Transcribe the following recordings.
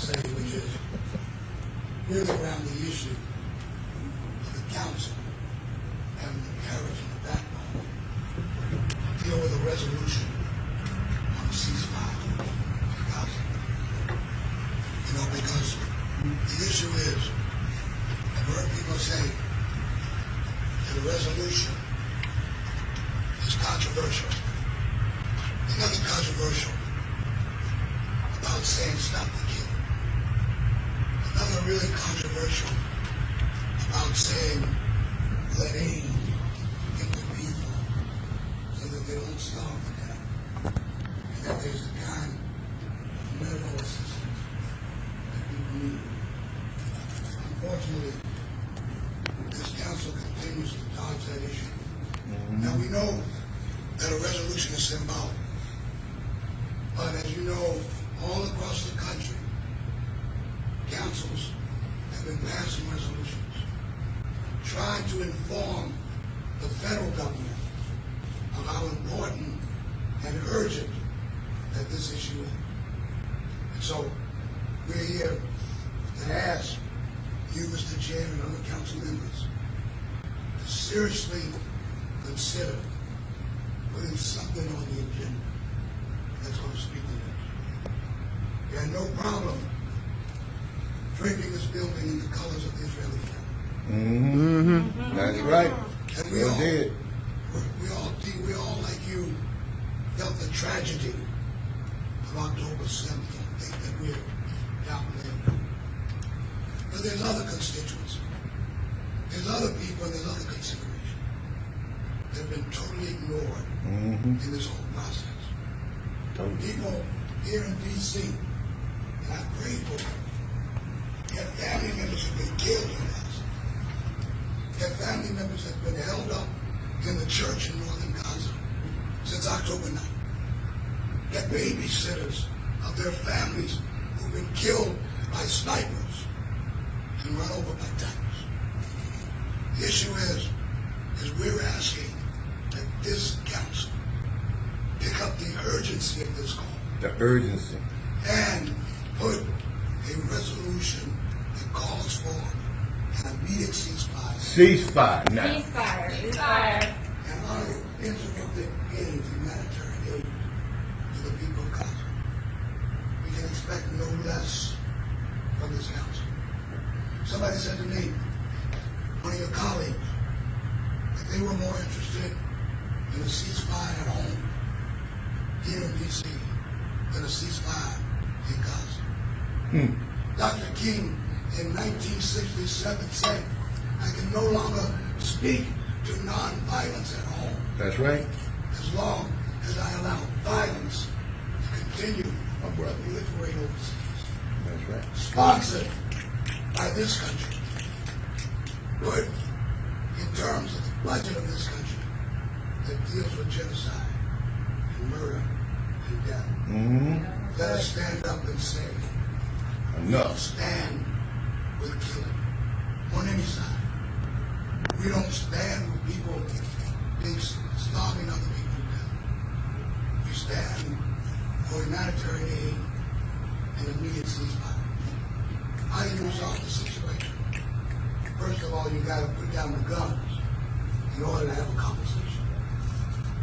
say, which is really around the issue of the council having the courage and the backbone to deal with a resolution on a ceasefire in Gaza. You know, because the issue is, I've heard people say that a resolution is controversial. There's nothing controversial about saying stop the killing. There's nothing really controversial about saying let aid get the people so that they don't starve to death. And that there's the kind of medical assistance that people need. Unfortunately, this council continues to dodge that issue. Now we know that a resolution is symbolic. But as you know, all across the country, councils have been passing resolutions trying to inform the federal government of how important and urgent that this issue is. And so we're here to ask you, Mr. Chairman, and other council members, to seriously consider putting something on the agenda that's going to speak to this. We had no problem draping this building in the colors of the Israeli flag. That's right. And we all, like you, felt the tragedy of October 7th. I think that we're down there. But there's other constituents. There's other people and there's other considerations that have been totally ignored in this whole process. People here in D.C., and I'm grateful, their family members have been killed in Gaza. Their family members have been held up in the church in northern Gaza since October 9th. They're babysitters of their families who've been killed by snipers and run over by tanks. The issue is we're asking that this council pick up the urgency of this call. The urgency. And put a resolution that calls for an immediate ceasefire. Ceasefire now. Ceasefire. Ceasefire. And uninterrupted aid, humanitarian aid to the people of Gaza. We can expect no less from this council. Somebody said to me, one of your colleagues, that they were more interested in a ceasefire at home here in D.C. than a ceasefire in Gaza. Dr. King in 1967 said, I can no longer speak to nonviolence at home. That's right. As long as I allow violence to continue to proliferate overseas. That's right. Sponsored by this country. Good in terms of the budget of this country that deals with genocide and murder and death. Let us stand up and say, Enough. stand with killing on any side. We don't stand with people being starving other people to death. We stand for humanitarian aid and immediate ceasefire. How do you resolve the situation? First of all, you got to put down the guns in order to have a conversation.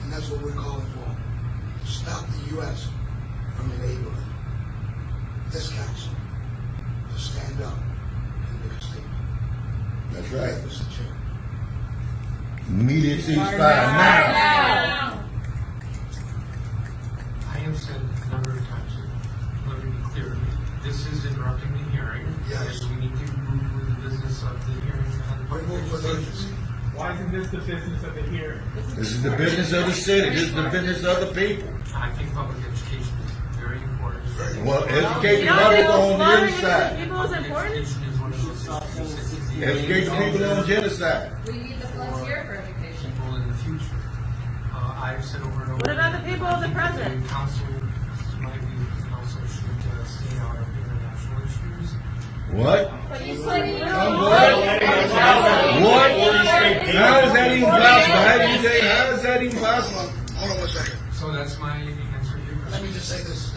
And that's what we're calling for. Stop the U.S. from enabling this council to stand up and make a statement. That's right. Mr. Chairman. Immediate ceasefire now. I have said a number of times, let me be clear, this is interrupting the hearing. Yes. And we need to move with the business of the hearing. Move with urgency. Why isn't this the business of the hearing? This is the business of the city. This is the business of the people. I think public education is very important. Well, educate the public on the other side. People is important. Education is one of those things. Educate the people on genocide. We need the funds here for education. People in the future. I've said over and over. What about the people of the present? The council, this is my view, the council should stay out of international issues. What? But you said you What? How is that even possible? How is that even possible? Hold on one second. So that's my answer to your Let question. me just say this.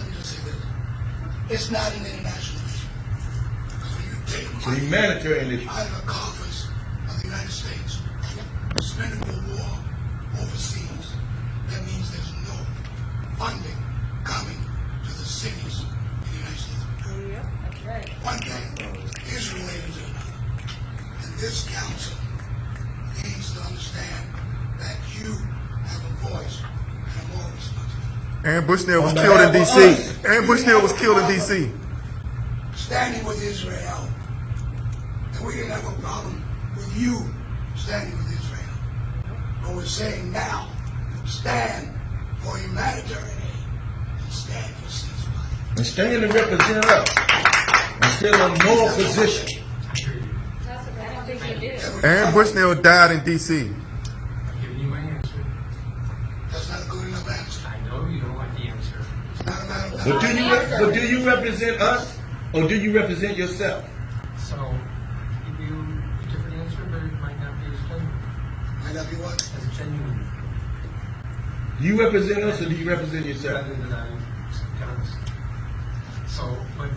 It's not an international issue. take It's a money humanitarian issue. out of the coffers of the United States, spending the war overseas. That means there's no funding coming to the cities in the United States. Yep, that's right. One thing is related to another. And this council needs to understand that you have a voice and a moral responsibility. Aaron Bushnell was On killed in behalf of D.C. us. Aaron Bushnell was killed in D.C. Standing with Israel. And we didn't have a problem with you standing with Israel. But we're saying now, stand for humanitarian aid and stand for ceasefire. And stand and represent us. And still a moral position. That's what I don't think you do. Aaron Bushnell died in D.C. I've given you my answer. That's not a good enough answer. I know you don't like the answer. It's not a matter of But do you represent us or do you represent yourself? So, give you a different answer, but it might not be as genuine. Might not be what? As genuine. Do you represent us or do you represent yourself? Rather than I honest. So, but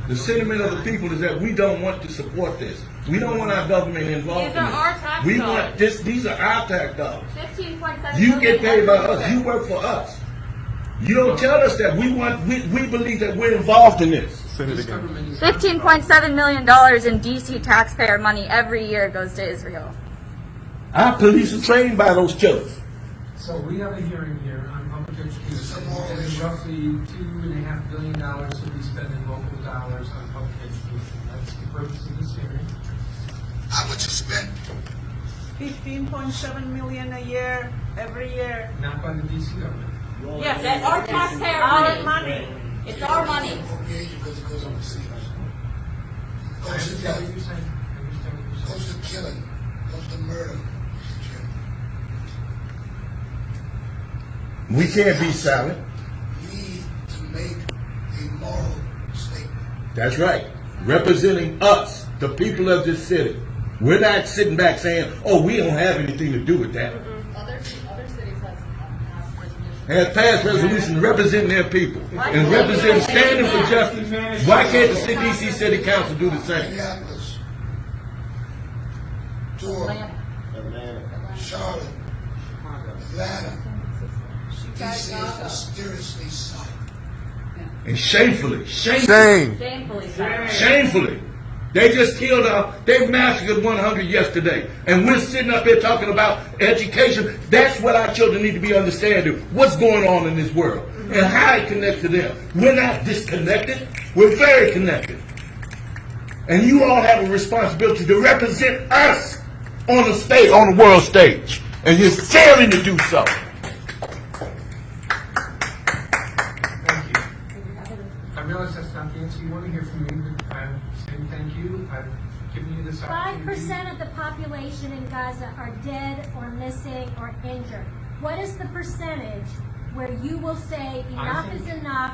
The sentiment of the people is that we don't want to support this. We don't want our government involved These are in our this. tax We dollars. want this. These are our tax dollars. 15.7 You get paid by us. million. You work for us. You don't tell us that. We believe that we're involved in this. Say it this again. government is $15.7 million in DC taxpayer money every year goes to Israel. Our police are trained by those killers. So we have a hearing here on public It's a education, moral and issue. roughly $2.5 billion to be spent in local dollars on public education. That's the purpose of this hearing. How much you spend? 15.7 million a year, every year. Not by the DC government. Yes, that's our taxpayer Our money. money. It's our money. Okay, because it goes overseas. I Goes to understand what death, you're saying. I understand what you're goes saying. to killing, goes to murder. We can't be silent. You need to make a moral statement. That's right. Representing us, the people of this city. We're not sitting back saying, "Oh, we don't have anything to do with that." Other cities have resolutions. Has passed resolutions representing their people and representing standing for justice. Why can't the DC City Council do the same? Minneapolis, Durham, Charlotte, Atlanta. DC is mysteriously silent. And shamefully, Shame. Shamefully so. shamefully, they just killed they massacred 100 yesterday. And we're sitting up here talking about education. That's what our children need to be understanding. What's going on in this world and how it connects to them. We're not disconnected. We're very connected. And you all have a responsibility to represent us on the stage, on the world stage. And you're failing to do so. Thank you. I realize that's not the answer you want to hear from me, but I'm saying thank you. I've given you this opportunity. 5% of the population in Gaza are dead or missing or injured. What is the percentage where you will say enough is enough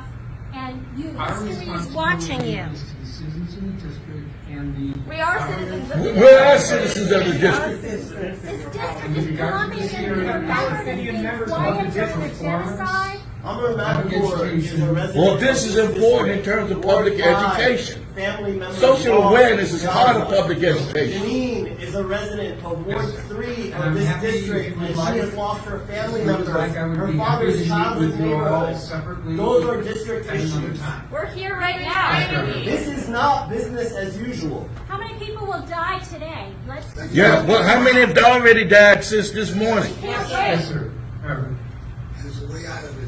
and Our history is watching you? responsibility is to the citizens in the district and the. We are citizens of the We're all citizens of the district. This district And with is regard to coming this in hearing, remember to city be members quiet of the during the performance. genocide? I'm a Public Matador. education. A resident Well, this is of important in terms of public Ward 5, education. Family members Social lost awareness is part of Gaza. public education. Janine is a resident of Ward Yes, sir. 3 And of I'm this happy district, if you would and like- she has lost her family If you would members. like, I would Her be happy to father's meet childhood with you all neighborhood. separately. Those are district at another issues. time. We're here right now. This is not business as usual. How many people will die today? Let's just Yeah, well, how many have already died since this morning? Yes, sir. Reverend. There's a way out of this.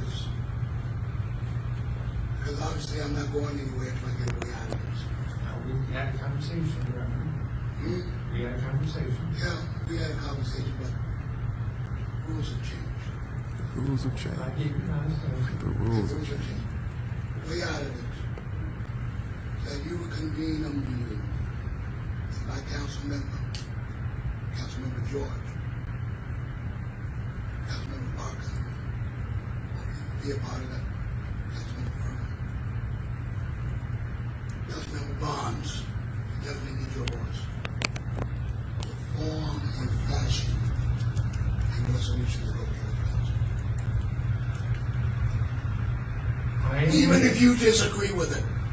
Because obviously I'm not going anywhere until I get a way out of this. We had a conversation, Reverend. Hmm? We had a conversation. Yeah, we had a conversation, but rules have changed. The rules have changed. I gave you an honest answer. The rules Rules have changed. Way out of this. That you convene a meeting with my council member, Councilmember George, Councilmember Barker, be a part of that, Councilmember Furman, Councilmember Bonds, you definitely need your voice. To form and fashion a resolution to go before the council. Even if you disagree with it,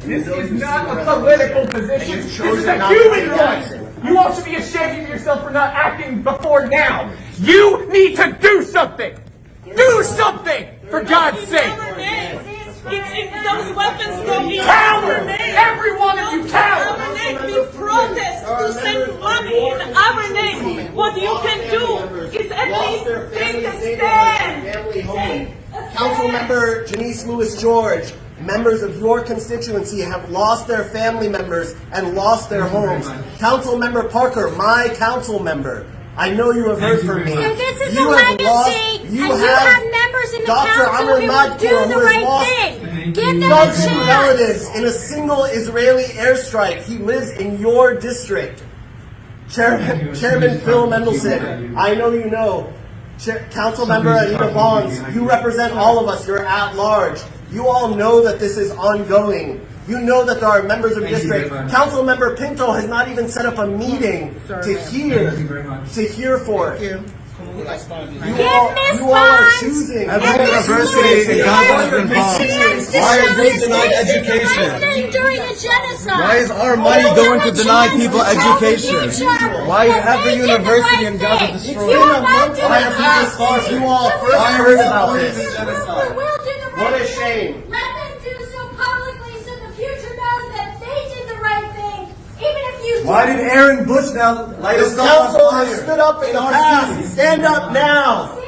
This is not a political position. This is a human right. You all should be ashamed of yourself for not acting before now. You need to do something. Do something, for God's sake. It's in those weapons go in Coward! our name. Every one of you cowards! Our name. We protest to send money in our name. What you can do is at least take a stand. Councilmember Janice Lewis-George, members of your constituency have lost their family members and lost their homes. Councilmember Parker, my council member, I know you have heard from me. So this is You a have legacy, lost- and you have members in the Dr. council Amr who will Madkour, do who the has right lost thing. Give them a dozen chance. relatives in a single Israeli airstrike. He lives in your district. Chairman Phil Mendelson, I know you know. Councilmember Anita Bonds, you represent all of us. You're at large. You all know that this is ongoing. You know that there are members of district. Councilmember Pinto has not even set up a meeting to hear for it. You all are choosing. Every university in Gaza has been bombed. Why are they denied education? During a genocide. Why is our money going to deny people education? Why is every university in Gaza destroyed? Why are people starved? You all first heard about this. What a shame. Let them do so publicly so the future knows that they did the right thing, even if you Why did Aaron Bush now light us up on fire? This council has stood up in the past. Stand up now.